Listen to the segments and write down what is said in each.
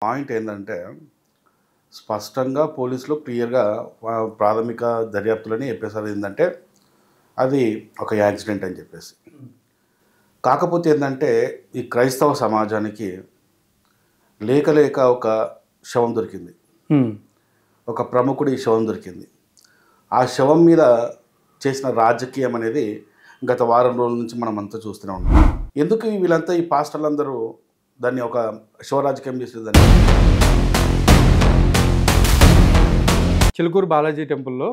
Point ఏంటంటే స్పష్టంగా పోలీసులు క్లియర్‌గా ప్రాథమిక దర్యాప్తులని చెప్పేసారు ఏందంటే అది ఒక యాక్సిడెంట్ అని చెప్పేసి. కాకపోతే ఏందంటే ఈ క్రైస్తవ సమాజానికి లేక ఒక శవం దొరికింది. ఒక ప్రముఖుడి శవం దొరికింది. ఆ శవం మీద చేసిన రాజకీయం అనేది గత వారం రోజుల నుంచి మనమంతా చూస్తూనే ఉన్నాం. ఎందుకు వీళ్ళంతా ఈ పాస్టర్లందరూ దాన్ని ఒక శవ రాజకీయం చేసేదాన్ని? చిలుకూరు బాలాజీ టెంపుల్లో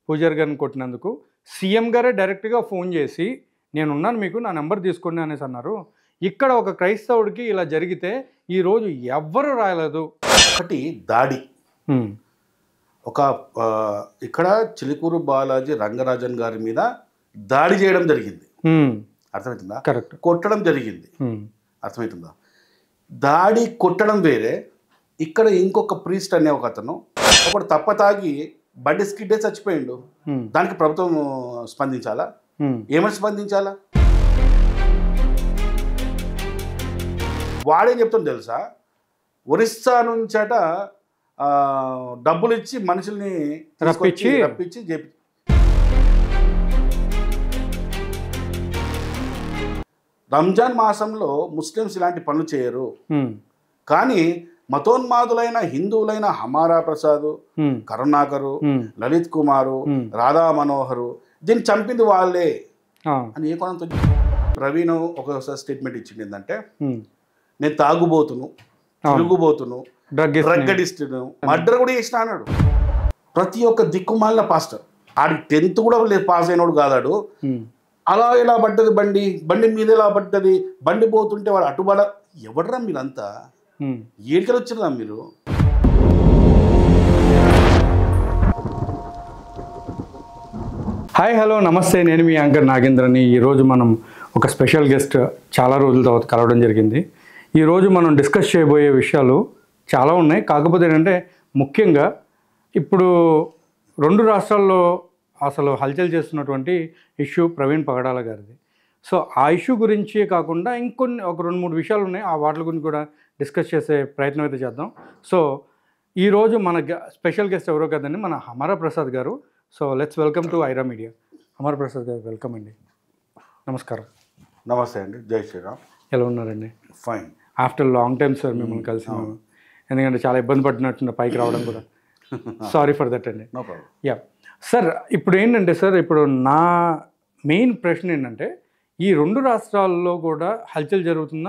పూజారి గారిని కొట్టినందుకు సీఎం గారే డైరెక్ట్గా ఫోన్ చేసి నేనున్నాను మీకు నా నెంబర్ తీసుకోండి అనేసి అన్నారు. ఇక్కడ ఒక క్రైస్తవుడికి ఇలా జరిగితే ఈరోజు ఎవ్వరు రాయలేదు. ఒకటి దాడి, ఒక ఇక్కడ చిలుకూరు బాలాజీ రంగరాజన్ గారి మీద దాడి చేయడం జరిగింది. అర్థమవుతుందా? కరెక్ట్. కొట్టడం జరిగింది. అర్థమవుతుందా? దాడి కొట్టడం వేరే. ఇక్కడ ఇంకొక ప్రీస్ట్ అనే ఒక అతను ఒకడు తప్ప తాగి బండి స్కిడ్డే చచ్చిపోయిండు. దానికి ప్రభుత్వం స్పందించాలా? ఏమని స్పందించాలా? వాడేం చెప్తాను తెలుసా, ఒరిస్సా నుంచట డబ్బులు ఇచ్చి మనుషుల్ని రప్పించి రంజాన్ మాసంలో ముస్లిమ్స్ ఇలాంటి పనులు చేయరు. కానీ మతోన్మాదులైన హిందువులైన హమారా ప్రసాద్, కరుణాకరు, లలిత్ కుమారు, రాధా మనోహరు దీన్ని చంపింది వాళ్ళే అని ఏ కొనంతో ప్రవీణ్ ఒకసారి స్టేట్మెంట్ ఇచ్చింది ఏంటంటే, నేను తాగుబోతును, తిరుగుబోతును, డ్రగ్ అడిస్ట్ను, మర్డర్ కూడా చేసిన అన్నాడు. ప్రతి ఒక్క దిక్కుమాలిన పాస్టర్, ఆడికి 10th కూడా పాస్ అయినోడు కాదాడు. అలా ఎలా పడ్డది బండి మీద ఎలా పడ్డది, బండి పోతుంటే వాడు అటుబడ. ఎవడరా మీరంతా? ఏడికలు వచ్చిర్రా మీరు? హాయ్, హలో, నమస్తే. నేను మీ యాంకర్ నాగేంద్రని. ఈరోజు మనం ఒక స్పెషల్ గెస్ట్ చాలా రోజుల తర్వాత కలవడం జరిగింది. ఈరోజు మనం డిస్కస్ చేయబోయే విషయాలు చాలా ఉన్నాయి. కాకపోతే ఏంటంటే ముఖ్యంగా ఇప్పుడు 2 రాష్ట్రాల్లో అసలు హల్చల్ చేస్తున్నటువంటి ఇష్యూ ప్రవీణ్ పగడాల గారిది. సో ఆ ఇష్యూ గురించి కాకుండా ఇంకొన్ని ఒక 2-3 విషయాలు ఉన్నాయి. ఆ వాటి గురించి కూడా డిస్కస్ చేసే ప్రయత్నం అయితే చేద్దాం. సో ఈరోజు మన స్పెషల్ గెస్ట్ ఎవరో కదండి, మన హమారా ప్రసాద్ గారు. So let's welcome to Aira media. హమారా ప్రసాద్ గారు, వెల్కమ్ అండి. నమస్కారం. నమస్తే అండి, జై శ్రీరామ్. ఎలా ఉన్నారండి? Fine. After long time sir మిమ్మల్ని కలిసి, ఎందుకంటే చాలా ఇబ్బంది పడినట్టు పైకి రావడం కూడా. సారీ ఫర్ దట్ అండి. No problem. యా సార్, ఇప్పుడు ఏంటంటే సార్, ఇప్పుడు నా మెయిన్ ప్రశ్న ఏంటంటే, ఈ 2 రాష్ట్రాల్లో కూడా హల్చల్ జరుగుతున్న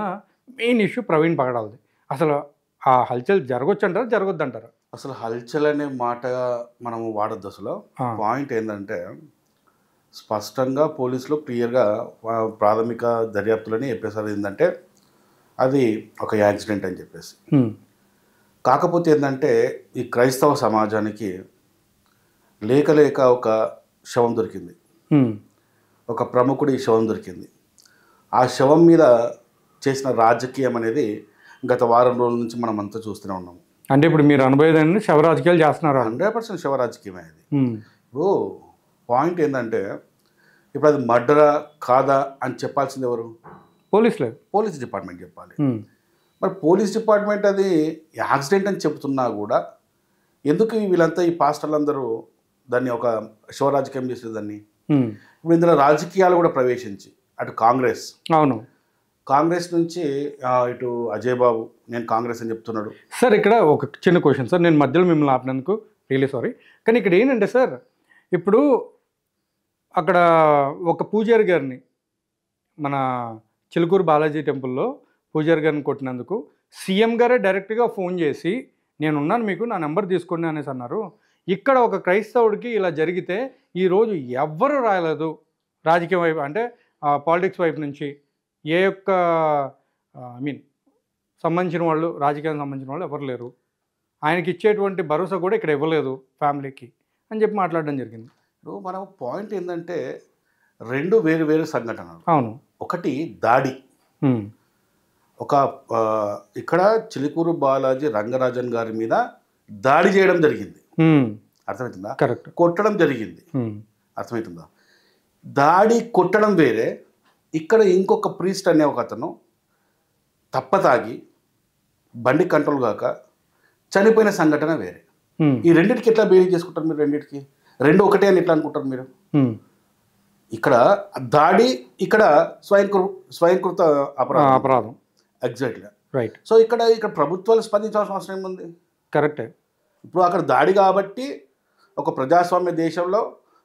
మెయిన్ ఇష్యూ ప్రవీణ్ పగడాలది. అసలు ఆ హల్చల్ జరగొచ్చు అంటారా, జరగొద్దు అంటారా? అసలు హల్చల్ అనే మాట మనము వాడద్దు. అసలు పాయింట్ ఏంటంటే స్పష్టంగా పోలీసులు క్లియర్గా ప్రాథమిక దర్యాప్తులని చెప్పేసారు ఏంటంటే అది ఒక యాక్సిడెంట్ అని చెప్పేసి. కాకపోతే ఏంటంటే ఈ క్రైస్తవ సమాజానికి లేక ఒక శవం దొరికింది. ఒక ప్రముఖుడి శవం దొరికింది. ఆ శవం మీద చేసిన రాజకీయం అనేది గత వారం రోజుల నుంచి మనమంతా చూస్తూనే ఉన్నాము. అంటే ఇప్పుడు మీరు అనుభవేదాన్ని శవ రాజకీయాలు చేస్తున్నారు. 100% శవ రాజకీయమే అది. ఇప్పుడు పాయింట్ ఏంటంటే, ఇప్పుడు అది మర్డరా కాదా అని చెప్పాల్సింది ఎవరు? పోలీస్ డిపార్ట్మెంట్ చెప్పాలి. మరి పోలీస్ డిపార్ట్మెంట్ అది యాక్సిడెంట్ అని చెప్తున్నా కూడా ఎందుకు వీళ్ళంతా ఈ పాస్టర్లందరూ దాన్ని ఒక శవ రాజకీయం చేసేదాన్ని? ఇప్పుడు ఇందులో రాజకీయాలు కూడా ప్రవేశించి అటు కాంగ్రెస్ నుంచి ఇటు అజయ్ బాబు నేను కాంగ్రెస్ అని చెప్తున్నాడు. సార్ ఇక్కడ ఒక చిన్న క్వశ్చన్ సార్, నేను మధ్యలో మిమ్మల్ని ఆపినందుకు రియలీ సారీ. కానీ ఇక్కడ ఏంటంటే సార్, ఇప్పుడు అక్కడ ఒక పూజారి గారిని, మన చిలుకూరు బాలాజీ టెంపుల్లో పూజారి గారిని కొట్టినందుకు సీఎం గారే డైరెక్ట్గా ఫోన్ చేసి నేనున్నాను మీకు నా నెంబర్ తీసుకోండి అనేసి అన్నారు. ఇక్కడ ఒక క్రైస్తవుడికి ఇలా జరిగితే ఈరోజు ఎవ్వరు రాయలేదు. రాజకీయం వైపు అంటే పాలిటిక్స్ వైపు నుంచి ఏ యొక్క సంబంధించిన వాళ్ళు, రాజకీయానికి సంబంధించిన వాళ్ళు ఎవరు లేరు. ఆయనకి ఇచ్చేటువంటి భరోసా కూడా ఇక్కడ ఇవ్వలేదు ఫ్యామిలీకి అని చెప్పి మాట్లాడడం జరిగింది. ఇప్పుడు మనం పాయింట్ ఏంటంటే 2 వేరు సంఘటనలు. అవును. ఒకటి దాడి, ఒక ఇక్కడ చిలుకూరు బాలాజీ రంగరాజన్ గారి మీద దాడి చేయడం జరిగింది. అర్థమవుతుందా? కరెక్ట్. కొట్టడం జరిగింది. అర్థమవుతుందా? దాడి కొట్టడం వేరే. ఇక్కడ ఇంకొక ప్రీస్ట్ అనే ఒక అతను తప్ప తాగి బండి కంట్రోల్ కాక చనిపోయిన సంఘటన వేరే. ఈ రెండింటికి ఎట్లా బేరీ చేసుకుంటారు మీరు? రెండింటికి రెండు ఒకటే అని ఎట్లా అనుకుంటారు మీరు? ఇక్కడ దాడి, ఇక్కడ స్వయంకృత అపరాధం. Exactly right. సో ఇక్కడ ప్రభుత్వాలు స్పందించాల్సిన అవసరం ఏముంది? కరెక్టే. ఇప్పుడు అక్కడ దాడి కాబట్టి ఒక ప్రజాస్వామ్య దేశంలో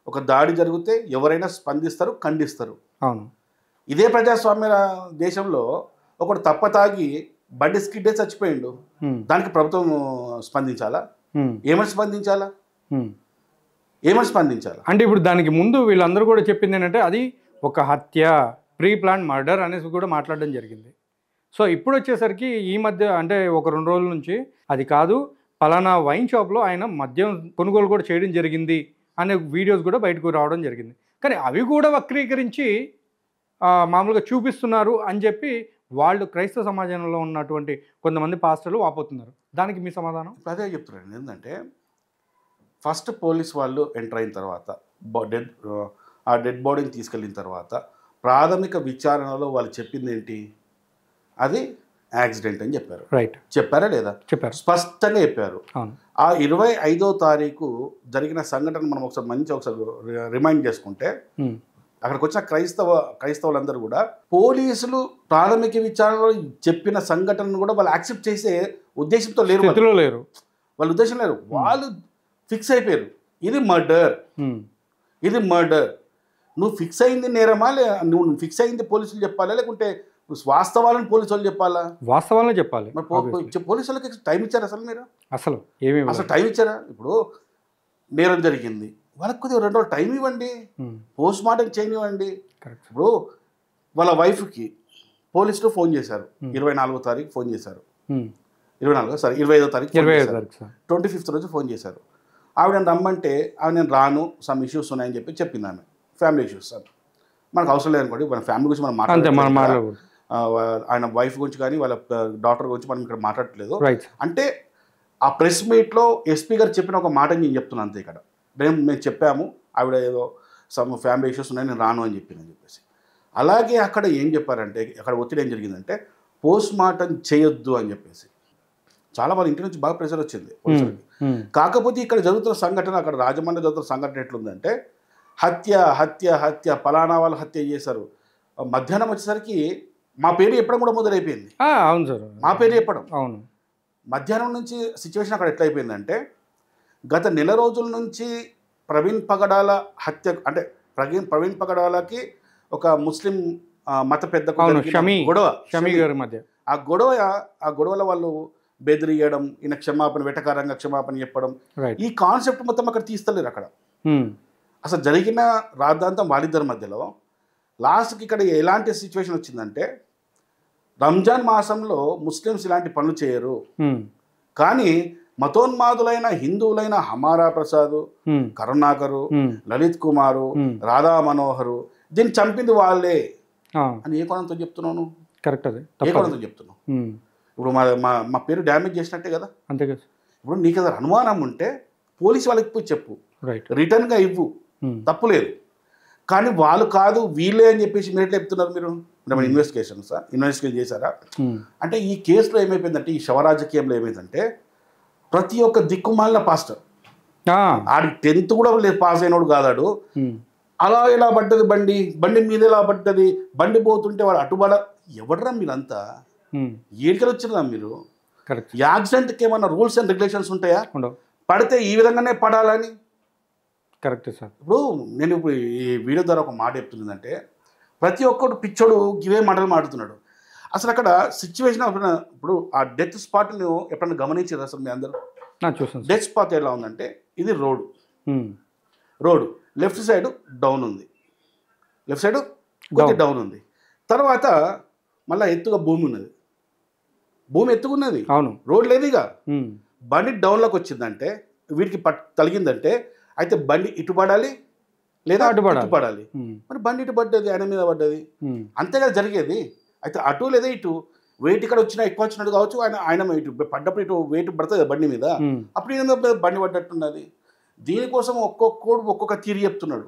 ఒక దాడి జరిగితే ఎవరైనా స్పందిస్తారు, ఖండిస్తారు. అవును. ఇదే ప్రజాస్వామ్య దేశంలో ఒకడు తప్పతాగి బండి స్కిడ్డే చచ్చిపోయిండు, దానికి ప్రభుత్వం స్పందించాలా? ఏమని స్పందించాలా? ఏమని స్పందించాలి? అంటే ఇప్పుడు దానికి ముందు వీళ్ళందరూ కూడా చెప్పింది ఏంటంటే అది ఒక హత్య, ప్రీ ప్లాన్ మర్డర్ అనేసి కూడా మాట్లాడడం జరిగింది. సో ఇప్పుడు వచ్చేసరికి ఈ మధ్య అంటే ఒక 2 రోజుల నుంచి అది కాదు, పలానా వైన్ షాప్లో ఆయన మద్యం కొనుగోలు కూడా చేయడం జరిగింది అనే వీడియోస్ కూడా బయటకు రావడం జరిగింది. కానీ అవి కూడా వక్రీకరించి మామూలుగా చూపిస్తున్నారు అని చెప్పి వాళ్ళు క్రైస్తవ సమాజంలో ఉన్నటువంటి కొంతమంది పాస్టర్లు వాపోతున్నారు. దానికి మీ సమాధానం? అదే చెప్తున్నాను. ఏంటంటే ఫస్ట్ పోలీస్ వాళ్ళు ఎంటర్ అయిన తర్వాత డెడ్ బాడీని తీసుకెళ్ళిన తర్వాత ప్రాథమిక విచారణలో వాళ్ళు చెప్పింది ఏంటి? అది యాక్సిడెంట్ అని చెప్పారు. రైట్. చెప్పారా లేదా? చెప్పారు, స్పష్టంగా చెప్పారు. ఆ 25వ తారీఖు జరిగిన సంఘటన మనం ఒకసారి రిమైండ్ చేసుకుంటే అక్కడికి వచ్చిన క్రైస్తవులందరూ కూడా పోలీసులు ప్రాథమిక విచారణలో చెప్పిన సంఘటనను కూడా వాళ్ళు యాక్సెప్ట్ చేసే ఉద్దేశంతో లేరు. వాళ్ళ ఉద్దేశం లేరు. వాళ్ళు ఫిక్స్ అయిపోయారు, ఇది మర్డర్, ఇది మర్డర్. నువ్వు ఫిక్స్ అయింది నేరమా? నువ్వు ఫిక్స్ అయింది పోలీసులు చెప్పాలా, లేకుంటే వాస్తవాలను పోలీసు వాళ్ళు చెప్పాలా? వాస్తవాలను చెప్పాలి. పోలీసు వాళ్ళకి టైం ఇచ్చారా అసలు మీరు? అసలు టైం ఇచ్చారా? ఇప్పుడు నేరం జరిగింది, వాళ్ళకి కొద్దిగా 2 రోజులు టైం ఇవ్వండి, పోస్ట్ మార్టం చేయనివ్వండి. ఇప్పుడు వాళ్ళ వైఫ్కి పోలీసులు ఫోన్ చేశారు, 24వ తారీఖు ఫోన్ చేశారు, 25వ తారీఖు 25th రోజు ఫోన్ చేశారు. ఆవిడ రమ్మంటే ఆవిడ నేను రాను, సమ్ ఇష్యూస్ ఉన్నాయని చెప్పింది. ఆమె ఫ్యామిలీ ఇష్యూస్ సార్, మనకు అవసరం లేదనుకోండి, మన ఫ్యామిలీ గురించి మనం మాట్లాడలేదు, ఆయన వైఫ్ గురించి కానీ వాళ్ళ డాటర్ గురించి మనం ఇక్కడ మాట్లాడట్లేదు. అంటే ఆ ప్రెస్ మీట్లో ఎస్పీ గారు చెప్పిన ఒక మాట నేను చెప్తున్నాను అంతే. ఇక్కడ మేము చెప్పాము ఆవిడ ఏదో సమ్ ఫ్యామిలీ ఇష్యూస్ ఉన్నాయి, నేను రాను అని చెప్పేసి. అలాగే అక్కడ ఏం చెప్పారంటే, అక్కడ ఒత్తిడి ఏం జరిగిందంటే పోస్ట్ మార్టం చేయొద్దు అని చెప్పేసి చాలా వాళ్ళ ఇంటి నుంచి బాగా ప్రెషర్ వచ్చింది పోలీసులకి. కాకపోతే ఇక్కడ జరుగుతున్న సంఘటన, అక్కడ రాజమండ్రి జరుగుతున్న సంఘటన ఎట్లుందంటే హత్య హత్య హత్య, పలానా వాళ్ళు హత్య చేశారు. మధ్యాహ్నం వచ్చేసరికి మా పేరు చెప్పడం కూడా మొదలైపోయింది. అవును సార్, మా పేరు చెప్పడం. అవును. మధ్యాహ్నం నుంచి సిచ్యువేషన్ అక్కడ ఎట్లా అయిపోయిందంటే గత నెల రోజుల నుంచి ప్రవీణ్ పగడాల హత్య, అంటే ప్రవీణ్ పగడాలకి ఒక ముస్లిం మత పెద్ద గొడవ, షమీ గారి మధ్య ఆ గొడవలో వాళ్ళు బెదిరియడం, ఈయన క్షమాపణ, వెటకారంగా క్షమాపణ చెప్పడం, ఈ కాన్సెప్ట్ మొత్తం అక్కడ తీస్తలేరు. అక్కడ అసలు జరిగిన రాద్ధాంతం వాళ్ళిద్దరి మధ్యలో. లాస్ట్కి ఇక్కడ ఎలాంటి సిచ్యువేషన్ వచ్చిందంటే రంజాన్ మాసంలో ముస్లిమ్స్ ఇలాంటి పనులు చేయరు, కానీ మతోన్మాదులైన హిందువులైన హమారా ప్రసాద్, కరుణాకరు, లలిత్ కుమారు, రాధా మనోహరు దీన్ని చంపింది వాళ్ళే అని ఏ కోణంతో చెప్తున్నాను? కరెక్ట్, అదే ఏ కోణంతో చెప్తున్నావు? ఇప్పుడు మా పేరు డ్యామేజ్ చేసినట్టే కదా. అంతే కదా. ఇప్పుడు నీకు ఏదైనా అనుమానం ఉంటే పోలీసు వాళ్ళకి పోయి చెప్పు, రిటర్న్గా ఇవ్వు, తప్పు లేదు. కానీ వాళ్ళు కాదు వీళ్ళే అని చెప్పేసి మీరు ఎట్లా చెప్తున్నారు? మీరు ఇన్వెస్టిగేషన్ చేశారా? అంటే ఈ కేసులో ఏమైపోయిందంటే, ఈ శవరాజకీయంలో ఏమైందంటే ప్రతి ఒక్క దిక్కుమాలిన పాస్టర్, ఆడి 10th కూడా పాస్ అయినోడు కాదాడు, అలా ఎలా పడ్డది బండి మీద ఎలా పడ్డది, బండి పోతుంటే వాడు అటుబడ, ఎవడరా మీరంతా? ఏడికలు వచ్చిరా మీరు? యాక్సిడెంట్కి ఏమన్నా రూల్స్ అండ్ రెగ్యులేషన్స్ ఉంటాయా? పడితే ఈ విధంగానే పడాలని. Correct sir. ఇప్పుడు నేను ఈ వీడియో ద్వారా ఒక మాట చెప్తుందంటే ప్రతి ఒక్కడు పిచ్చోడు ఇవే మాటలు మాట్లాడుతున్నాడు. అసలు అక్కడ సిచ్యువేషన్ ఇప్పుడు ఆ డెత్ స్పాట్ను ఎప్పుడైనా గమనించారు అసలు మీ అందరూ? చూసాను. డెత్ స్పాట్ ఎలా ఉందంటే ఇది రోడ్డు లెఫ్ట్ సైడ్ డౌన్ ఉంది, లెఫ్ట్ సైడ్ కొద్దిగా డౌన్ ఉంది, తర్వాత మళ్ళీ ఎత్తుగా భూమి ఉన్నది, భూమి ఎత్తుకున్నది, అవును, రోడ్ లేదు. ఇక బండి డౌన్లోకి వచ్చిందంటే వీటికి తలిగిందంటే అయితే బండి ఇటు పడాలి లేదా అటు పడాలి. మరి బండి ఇటు పడ్డది, ఆయన మీద పడ్డది, అంతే కదా జరిగేది. అయితే అటు లేదా ఇటు వెయిట్ ఇక్కడ వచ్చినా ఎక్కువ వచ్చినట్టు కావచ్చు, ఆయన ఇటు పడ్డప్పుడు ఇటు వెయిట్ పడుతుంది కదా బండి మీద, అప్పుడు ఈయన బండి పడ్డట్టున్నది. దీనికోసం ఒక్కొక్కడు ఒక్కొక్క తీరు చెప్తున్నాడు.